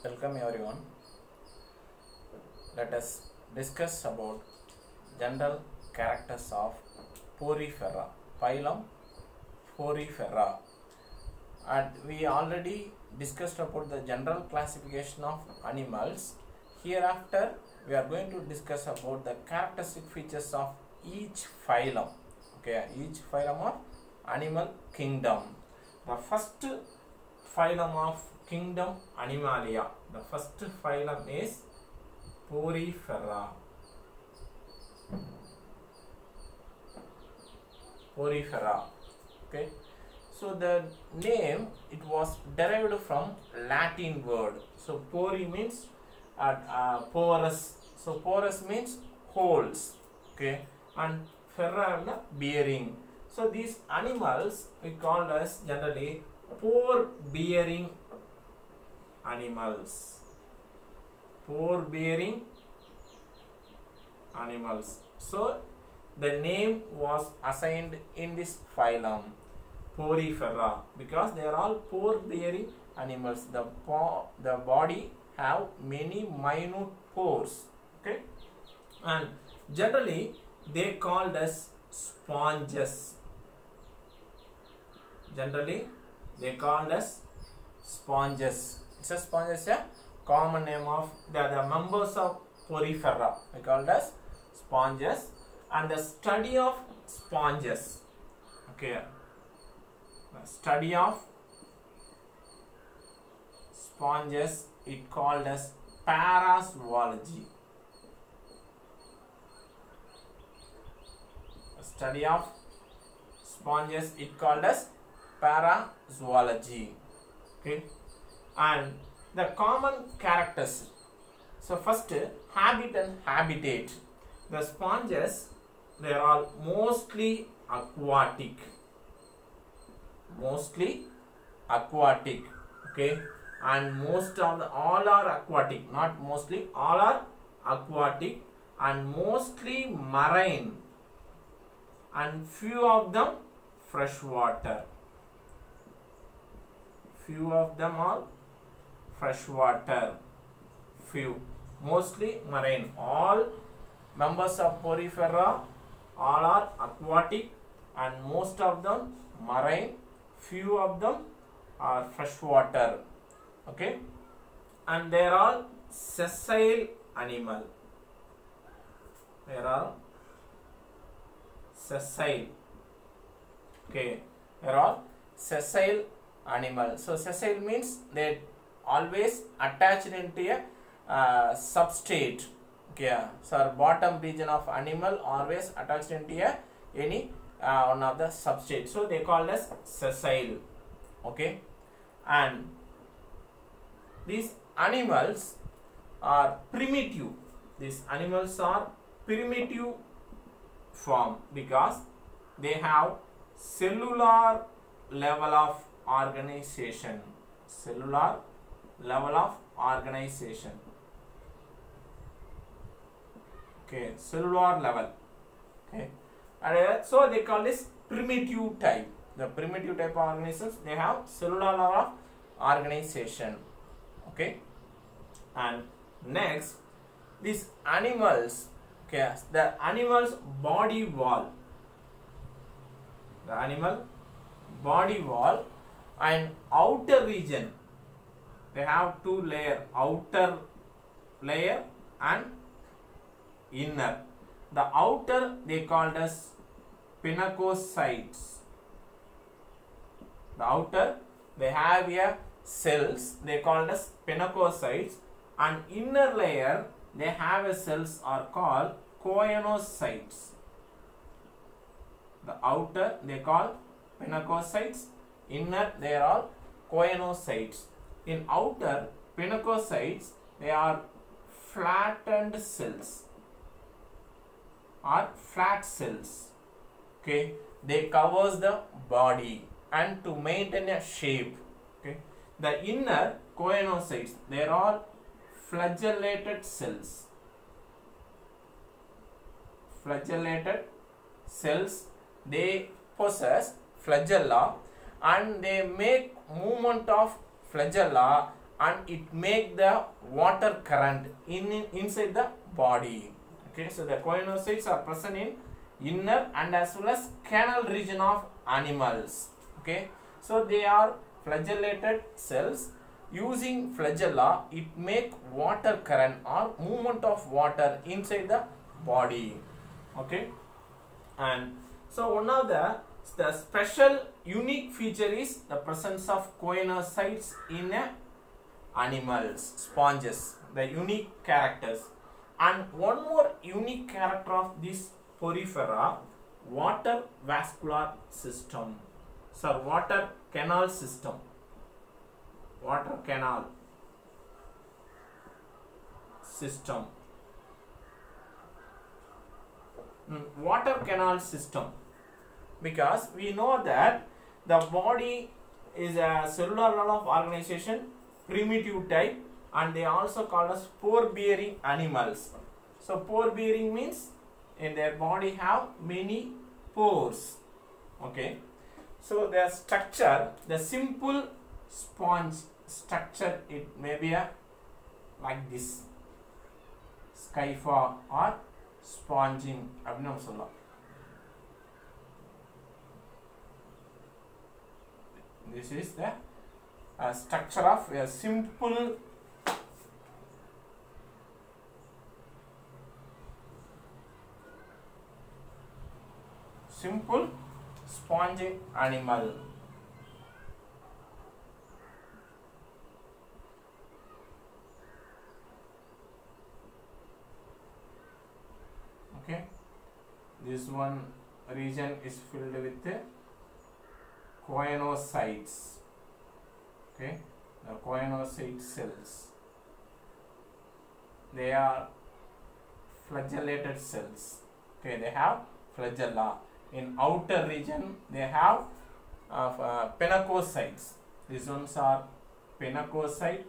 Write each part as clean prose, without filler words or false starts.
Welcome everyone. Let us discuss about general characters of Porifera, phylum Porifera. And we already discussed about the general classification of animals. Hereafter, we are going to discuss about the characteristic features of each phylum. Okay, each phylum of animal kingdom. The first phylum of kingdom Animalia. The first phylum is Porifera. Porifera. Okay. So the name, it was derived from Latin word. So pori means porous. So porous means holes. Okay. And ferra bearing. So these animals we call as generally pore bearing animals. Pore bearing animals. So the name was assigned in this phylum Porifera because they are all pore bearing animals. The body have many minute pores. Okay, and generally they called as sponges. Generally they called as sponges. It's a sponge is a common name of the members of Porifera. We called as sponges. And the study of sponges. Okay. The study of sponges it called as parazoology. The study of sponges it called as parazoology. Okay. And the common characters. So first, habit and habitat. The sponges, they are all mostly aquatic. Mostly aquatic. Okay. And most of the all are aquatic. Not mostly, all are aquatic and mostly marine. And few of them freshwater. Few of them are freshwater. Few. Mostly marine. All members of Porifera all are aquatic and most of them marine. Few of them are freshwater. Okay. And they are all sessile animal. They are all sessile. Okay. They are all sessile animal. So sessile means they always attached into a substrate. Okay, so bottom region of animal always attached into any one of the substrate. So they called as sessile. Okay, and these animals are primitive. These animals are primitive form because they have cellular level of organization. Cellular level of organization. Okay, cellular level. Okay, and so they call this primitive type. The primitive type of organisms, they have cellular level of organization. Okay, and next, these animals. Okay, the animal's body wall. The animal body wall and outer region. They have two layers, outer layer and inner. The outer they called as pinacocytes. The outer they have a cells they called as pinacocytes, and inner layer they have a cells are called choanocytes. The outer they call pinacocytes, inner they are all choanocytes. In outer pinacocytes they are flattened cells or flat cells. Okay, they covers the body and to maintain a shape. Okay, the inner choanocytes they are all flagellated cells. Flagellated cells, they possess flagella and they make movement of flagella and it make the water current inside the body. Okay, so the choanocytes are present in inner and as well as canal region of animals. Okay, so they are flagellated cells. Using flagella, it make water current or movement of water inside the body. Okay, and so one of the special unique feature is the presence of choanocytes in animals, sponges, the unique characters. And one more unique character of this porifera, water vascular system. So water canal system. Water canal system. Water canal system, because we know that the body is a cellular level of organization, primitive type, and they also called as pore bearing animals. So pore bearing means in their body have many pores. Okay, so their structure, the simple sponge structure, it may be a like this, skypha or sponging abnormal. This is the structure of a simple sponging animal. Okay, this one region is filled with the choanocytes. Okay, the choanocyte cells, they are flagellated cells. Okay, they have flagella. In outer region they have pinacocytes. These ones are pinacocyte.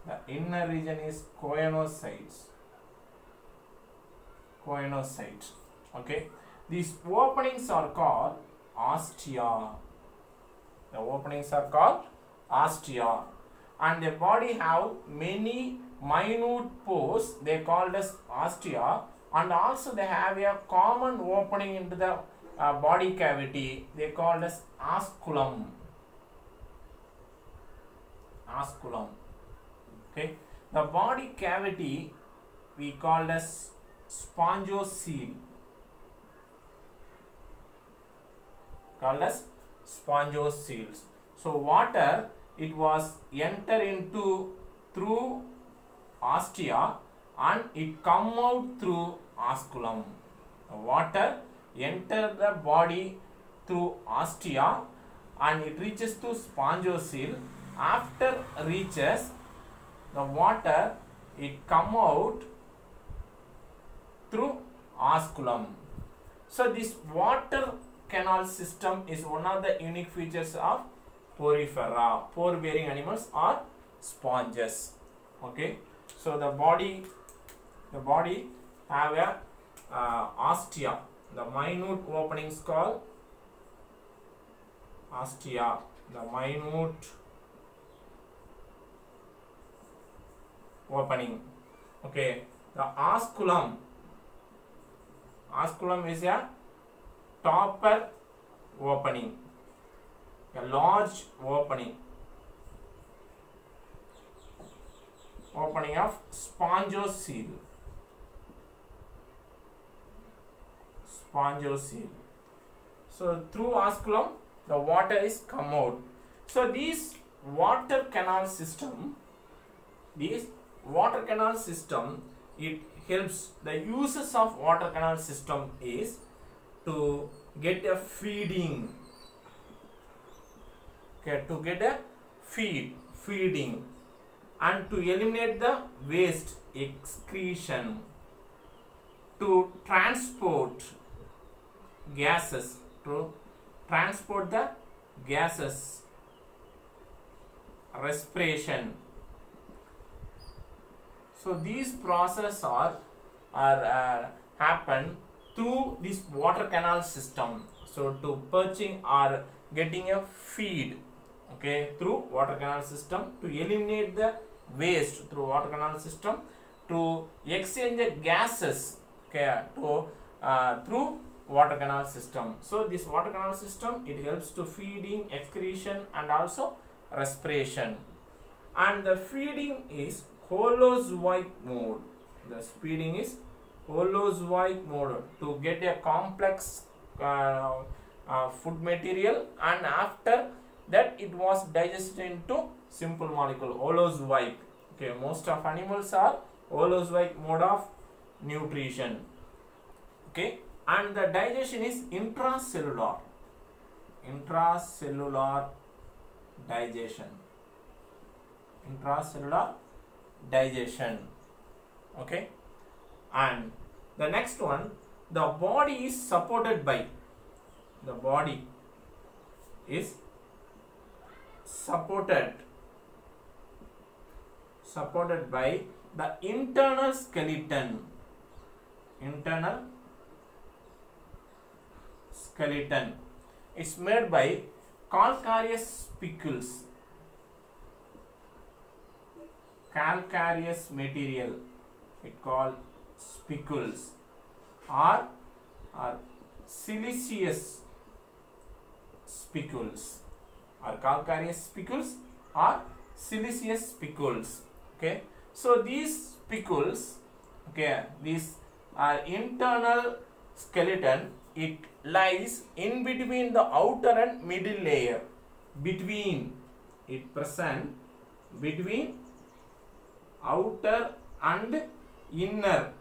The inner region is choanocytes. Okay, these openings are called ostia. The openings are called ostia, and the body have many minute pores. They called as ostia, and also they have a common opening into the body cavity. They called as osculum. Okay, the body cavity we called as spongocoel. So water, it was enter into through ostia and it come out through osculum. The water enter the body through ostia and it reaches to spongocoel. After reaches the water, it come out through osculum. So this water canal system is one of the unique features of porifera, pore bearing animals or sponges. Okay, so the body have a ostia. The minute openings called ostia. The minute opening. Okay, the osculum is a topper opening, a large opening of spongocoel. So through osculum the water is come out. So this water canal system, it helps. The uses of water canal system is to get a feeding. Okay, to get a feeding and to eliminate the waste excretion, to transport gases, respiration. So these processes are happen through this water canal system. So to perching or getting a feed, okay, through water canal system, to eliminate the waste through water canal system, to exchange the gases, okay, to through water canal system. So this water canal system, it helps to feeding, excretion and also respiration. And the feeding is holozoic mode. The feeding is holozoic mode to get a complex food material, and after that it was digested into simple molecule, holozoic. Okay, most of animals are holozoic mode of nutrition. Okay, and the digestion is intracellular digestion. Intracellular digestion. Okay, and the next one, the body is supported by the internal skeleton. It's made by calcareous material, it called spicules, or siliceous spicules, or calcareous spicules or siliceous spicules. Okay, so these spicules, okay, these are internal skeleton. It lies in between the outer and middle layer. It present between outer and inner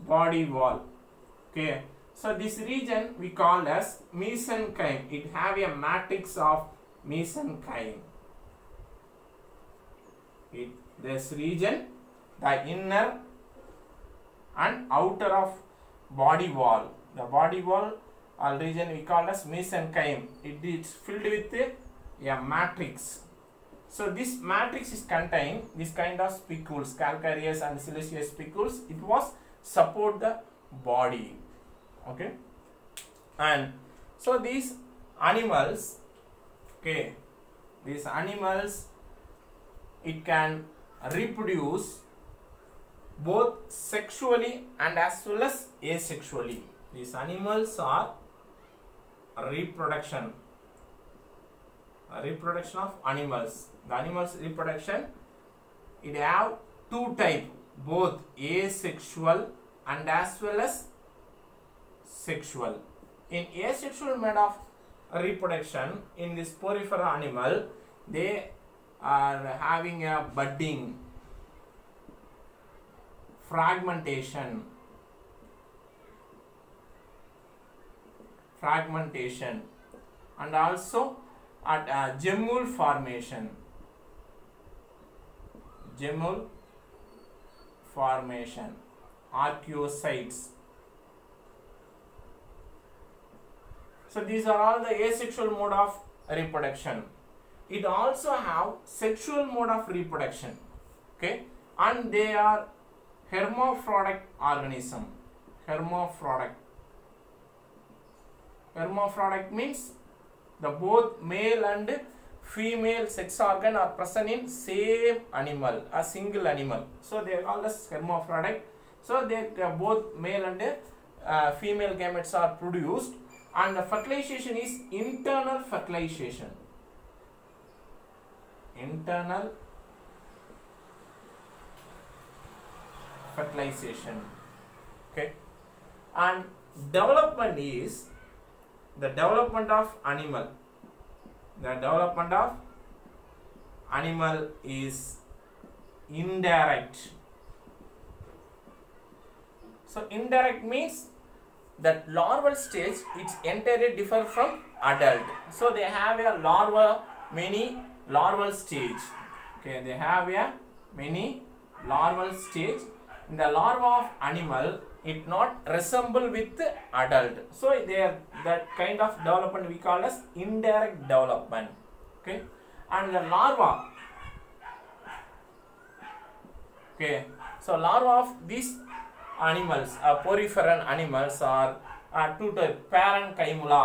body wall. Okay, so this region we call as mesenchyme. It have a matrix of mesenchyme. This region, the inner and outer of body wall, the body wall or region we call as mesenchyme. It is filled with a matrix. So this matrix is contain this kind of spicules, calcareous and siliceous spicules. It was support the body. Okay, and so these animals, okay, these animals, it can reproduce both sexually and as well as asexually. These animals are reproduction of animals. The animals reproduction, it have two type, both asexual and as well as sexual. In asexual mode of reproduction, in this porifera animal, they are having a budding, fragmentation, and also at gemmule formation, archaeocytes. So these are all the asexual mode of reproduction. It also have sexual mode of reproduction. Okay, and they are hermaphrodite organism. Hermaphrodite means the both male and female sex organ are present in same animal, a single animal. So they are called as hermaphrodite. So they both male and female gametes are produced, and the fertilization is internal fertilization. Okay, and development is the development of animal. The development of animal is indirect. So indirect means that larval stage, it's entirely different from adult. So they have a many larval stage. Okay, they have a many larval stage. In the larva of animal, it not resemble with adult. So they are that kind of development we call as indirect development. Okay, and the larva. Okay, So larvae of these animals, poriferan animals, are two types: parenchyma,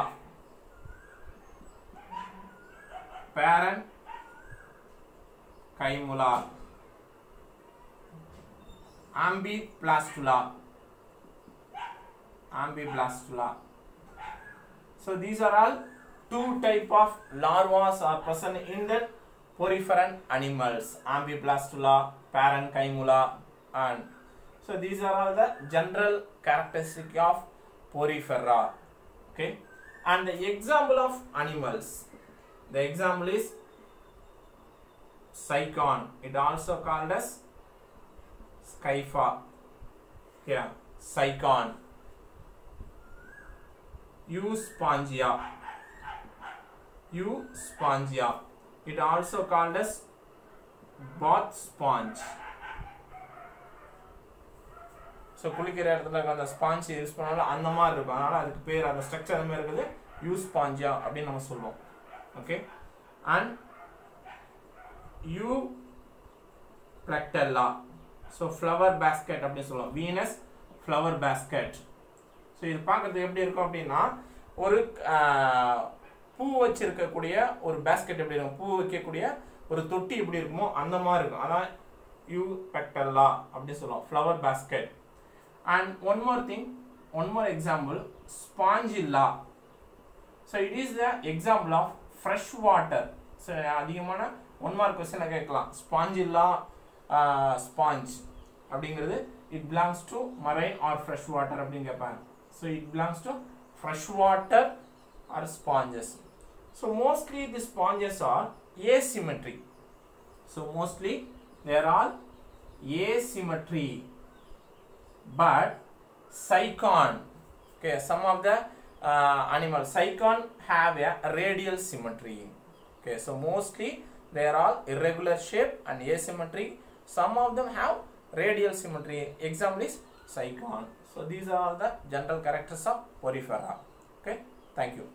ambiblastula. So these are all two type of larvae are present in the poriferan animals: ambiblastula, parenchyma, and so these are all the general characteristic of porifera. Okay, and the example of animals, the example is Sycon. It also called as Scypha. Here, Sycon. Euspongia. It also called as bath sponge. So குளிக்கிற இடத்துல அந்த sponge use பண்ணாலும் அந்த மாதிரி இருக்கும், அதனால அதுக்கு பேர் அந்த ஸ்ட்ரக்சர் அந்த மாதிரி இருக்குது, யூஸ்பாஞ்சியா அப்படின்னு நம்ம சொல்லுவோம். Okay, and Euplectella. So flower basket அப்படின்னு சொல்லுவோம், வீனஸ் ஃப்ளவர் பேஸ்கெட். ஸோ இது பார்க்கறதுக்கு எப்படி இருக்கும் அப்படின்னா, ஒரு பூ வச்சிருக்கக்கூடிய ஒரு பேஸ்கெட் எப்படி இருக்கும், பூ வைக்கக்கூடிய ஒரு தொட்டி எப்படி இருக்குமோ அந்த மாதிரி இருக்கும், அதான் Euplectella அப்படின்னு சொல்லுவோம், flower basket. And one more example, Spongilla. So it is the example of fresh water. So அதிகமான one more question கேட்கலாம், Spongilla sponge அப்படிங்கிறது it belongs to marine or fresh water அப்படின்னு கேட்பாங்க. So it belongs to fresh water or sponges. So mostly the sponges are asymmetric. So mostly they are all asymmetry. But Sycon, okay, some of the animals Sycon have a radial symmetry. Okay, so mostly they are all irregular shape and asymmetry. Some of them have radial symmetry. Example is Sycon. So these are the general characters of porifera. Okay, thank you.